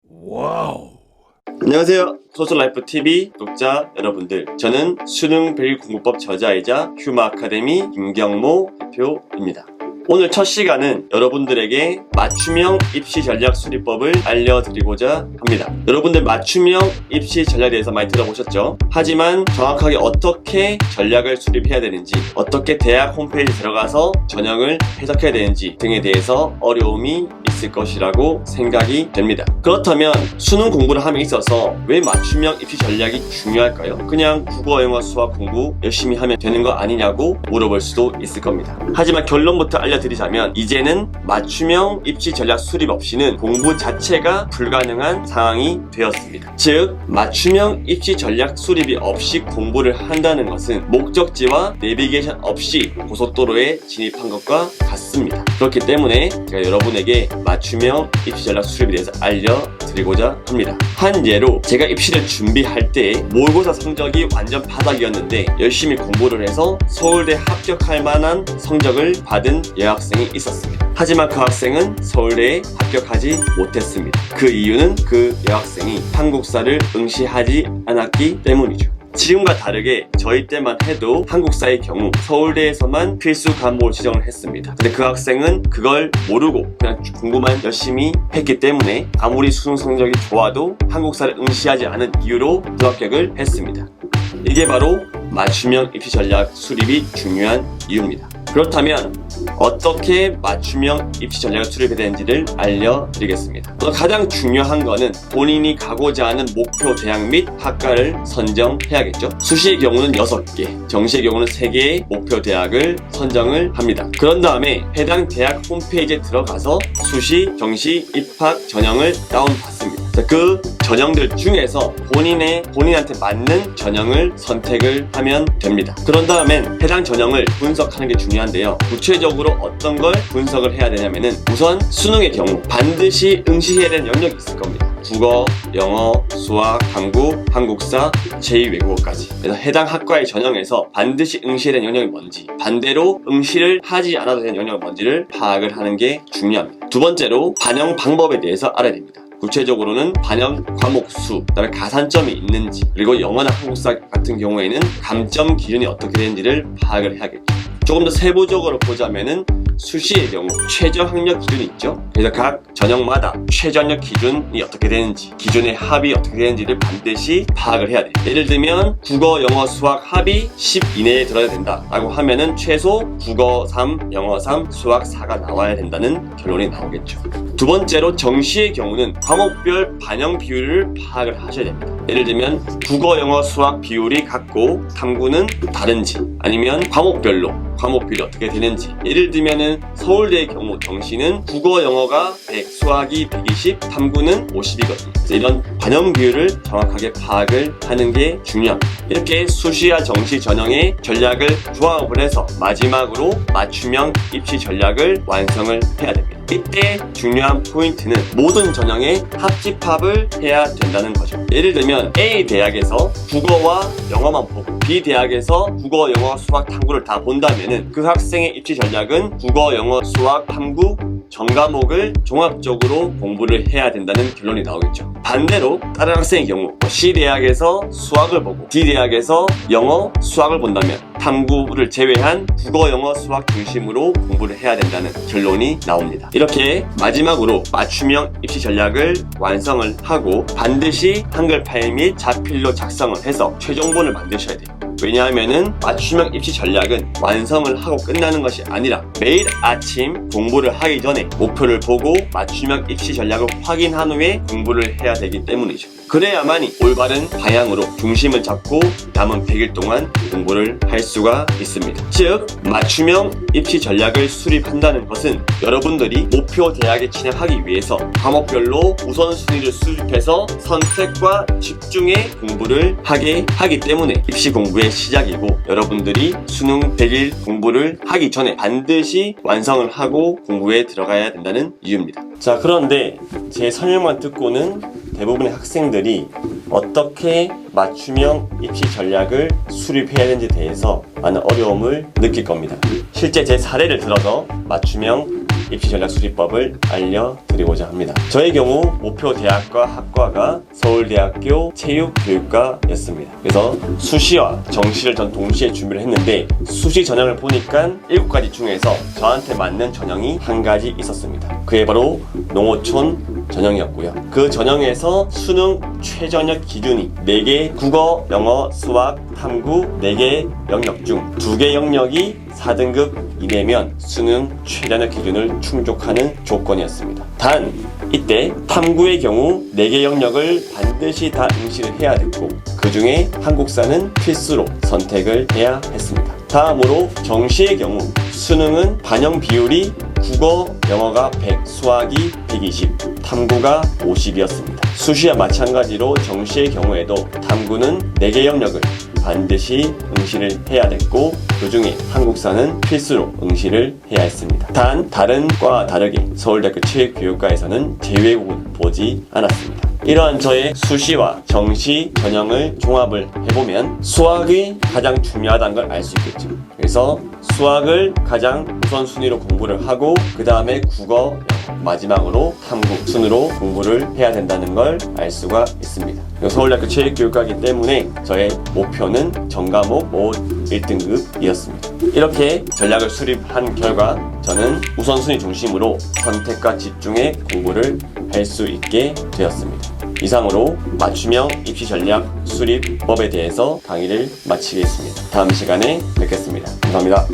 와우. 안녕하세요. 소설라이프TV 구독자 여러분들, 저는 수능 100일 공부법 저자이자 휴마 아카데미 김경모 대표입니다. 오늘 첫 시간은 여러분들에게 맞춤형 입시 전략 수립법을 알려드리고자 합니다. 여러분들 맞춤형 입시 전략에 대해서 많이 들어보셨죠? 하지만 정확하게 어떻게 전략을 수립해야 되는지, 어떻게 대학 홈페이지 들어가서 전형을 해석해야 되는지 등에 대해서 어려움이 있을 것이라고 생각이 됩니다. 그렇다면 수능 공부를 함에 있어서 왜 맞춤형 입시 전략이 중요할까요? 그냥 국어, 영어, 수학 공부 열심히 하면 되는 거 아니냐고 물어볼 수도 있을 겁니다. 하지만 결론부터 알려드리자면, 이제는 맞춤형 입시 전략 수립 없이는 공부 자체가 불가능한 상황이 되었습니다. 즉, 맞춤형 입시 전략 수립이 없이 공부를 한다는 것은 목적지와 내비게이션 없이 고속도로에 진입한 것과 같습니다. 그렇기 때문에 제가 여러분에게 맞춤형 입시 전략 수립에 대해서 알려드리고자 합니다. 한 예로, 제가 입시를 준비할 때 모의고사 성적이 완전 바닥이었는데 열심히 공부를 해서 서울대 합격할 만한 성적을 받은 여학생이 있었습니다. 하지만 그 학생은 서울대에 합격하지 못했습니다. 그 이유는 그 여학생이 한국사를 응시하지 않았기 때문이죠. 지금과 다르게 저희 때만 해도 한국사의 경우 서울대에서만 필수 과목을 지정을 했습니다. 근데 그 학생은 그걸 모르고 그냥 공부만 열심히 했기 때문에 아무리 수능 성적이 좋아도 한국사를 응시하지 않은 이유로 불합격을 했습니다. 이게 바로 맞춤형 입시 전략 수립이 중요한 이유입니다. 그렇다면 어떻게 맞춤형 입시 전략을 수립해야 되는지를 알려드리겠습니다. 가장 중요한 거는 본인이 가고자 하는 목표 대학 및 학과를 선정해야겠죠. 수시의 경우는 6개, 정시의 경우는 3개의 목표 대학을 선정을 합니다. 그런 다음에 해당 대학 홈페이지에 들어가서 수시, 정시, 입학 전형을 다운받습니다. 그 전형들 중에서 본인한테 맞는 전형을 선택을 하면 됩니다. 그런 다음엔 해당 전형을 분석하는 게 중요한데요. 구체적으로 어떤 걸 분석을 해야 되냐면은, 우선 수능의 경우 반드시 응시해야 되는 영역이 있을 겁니다. 국어, 영어, 수학, 탐구, 한국사, 제2외국어까지. 그래서 해당 학과의 전형에서 반드시 응시해야 되는 영역이 뭔지, 반대로 응시를 하지 않아도 되는 영역이 뭔지를 파악을 하는 게 중요합니다. 두 번째로 반영 방법에 대해서 알아야 됩니다. 구체적으로는 반영 과목 수, 그다음에 가산점이 있는지, 그리고 영어나 한국사 같은 경우에는 감점 기준이 어떻게 되는지를 파악을 해야겠죠. 조금 더 세부적으로 보자면은 수시의 경우 최저 학력 기준이 있죠. 그래서 각 전형마다 최저 학력 기준이 어떻게 되는지, 기준의 합이 어떻게 되는지를 반드시 파악을 해야 돼요. 예를 들면 국어, 영어, 수학 합이 10 이내에 들어야 된다 라고 하면은 최소 국어 3, 영어 3, 수학 4가 나와야 된다는 결론이 나오겠죠. 두 번째로 정시의 경우는 과목별 반영 비율을 파악을 하셔야 됩니다. 예를 들면 국어, 영어, 수학 비율이 같고 탐구는 다른지, 아니면 과목별로 과목 비율이 어떻게 되는지. 예를 들면은 서울대의 경우 정시는 국어, 영어가 100, 수학이 120, 탐구는 50이거든요. 이런 반영 비율을 정확하게 파악을 하는 게 중요합니다. 이렇게 수시와 정시 전형의 전략을 조합을 해서 마지막으로 맞춤형 입시 전략을 완성을 해야 됩니다. 이때 중요한 포인트는 모든 전형의 합집합을 해야 된다는 거죠. 예를 들면 A 대학에서 국어와 영어만 보고 B 대학에서 국어, 영어, 수학, 탐구를 다 본다면은 그 학생의 입시 전략은 국어, 영어, 수학, 탐구 전 과목을 종합적으로 공부를 해야 된다는 결론이 나오겠죠. 반대로 다른 학생의 경우 C 대학에서 수학을 보고 D 대학에서 영어, 수학을 본다면 탐구를 제외한 국어, 영어, 수학 중심으로 공부를 해야 된다는 결론이 나옵니다. 이렇게 마지막으로 맞춤형 입시 전략을 완성을 하고 반드시 한글 파일 및 자필로 작성을 해서 최종본을 만드셔야 돼요. 왜냐하면은 맞춤형 입시 전략은 완성을 하고 끝나는 것이 아니라 매일 아침 공부를 하기 전에 목표를 보고 맞춤형 입시 전략을 확인한 후에 공부를 해야 되기 때문이죠. 그래야만이 올바른 방향으로 중심을 잡고 남은 100일 동안 공부를 할 수가 있습니다. 즉, 맞춤형 입시 전략을 수립한다는 것은 여러분들이 목표 대학에 진학하기 위해서 과목별로 우선순위를 수립해서 선택과 집중의 공부를 하게 하기 때문에 입시 공부의 시작이고, 여러분들이 수능 100일 공부를 하기 전에 반드시 완성을 하고 공부에 들어가야 된다는 이유입니다. 자, 그런데 제 설명만 듣고는 대부분의 학생들이 어떻게 맞춤형 입시 전략을 수립해야 되는지에 대해서 많은 어려움을 느낄 겁니다. 실제 제 사례를 들어서 맞춤형 입시 전략 수립법을 알려드리고자 합니다. 저의 경우 목표 대학과 학과가 서울대학교 체육교육과였습니다. 그래서 수시와 정시를 전 동시에 준비를 했는데 수시 전형을 보니까 7가지 중에서 저한테 맞는 전형이 한 가지 있었습니다. 그게 바로 농어촌 전형이었고요. 그 전형에서 수능 최저력 기준이 4개 국어, 영어, 수학, 탐구 4개 영역 중 2개 영역이 4등급 이내면 수능 최저력 기준을 충족하는 조건이었습니다. 단 이때 탐구의 경우 4개 영역을 반드시 다 응시를 해야 됐고 그 중에 한국사는 필수로 선택을 해야 했습니다. 다음으로 정시의 경우 수능은 반영 비율이 국어, 영어가 100, 수학이 120, 탐구가 50이었습니다. 수시와 마찬가지로 정시의 경우에도 탐구는 4개 영역을 반드시 응시를 해야 됐고 그 중에 한국사는 필수로 응시를 해야 했습니다. 단 다른 과와 다르게 서울대학교 체육교육과에서는 제외국은 보지 않았습니다. 이러한 저의 수시와 정시 전형을 종합을 해보면 수학이 가장 중요하다는 걸 알 수 있겠죠. 그래서 수학을 가장 우선순위로 공부를 하고 그 다음에 국어, 마지막으로 탐구 순으로 공부를 해야 된다는 걸 알 수가 있습니다. 서울대학교 체육교육과이기 때문에 저의 목표는 전과목 1등급이었습니다. 이렇게 전략을 수립한 결과 저는 우선순위 중심으로 선택과 집중의 공부를 할 수 있게 되었습니다. 이상으로 맞춤형 입시 전략 수립법에 대해서 강의를 마치겠습니다. 다음 시간에 뵙겠습니다. 감사합니다.